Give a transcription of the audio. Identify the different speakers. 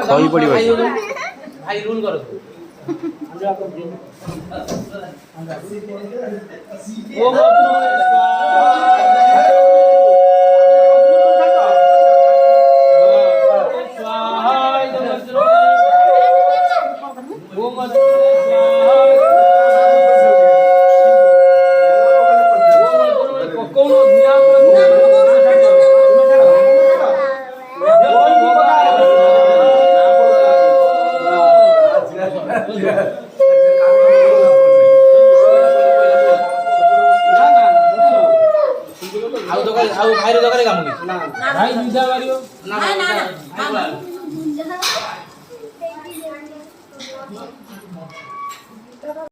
Speaker 1: सही पड़िबो
Speaker 2: भाई रूल करो ओ भाई दूसरा वाली हो ना ना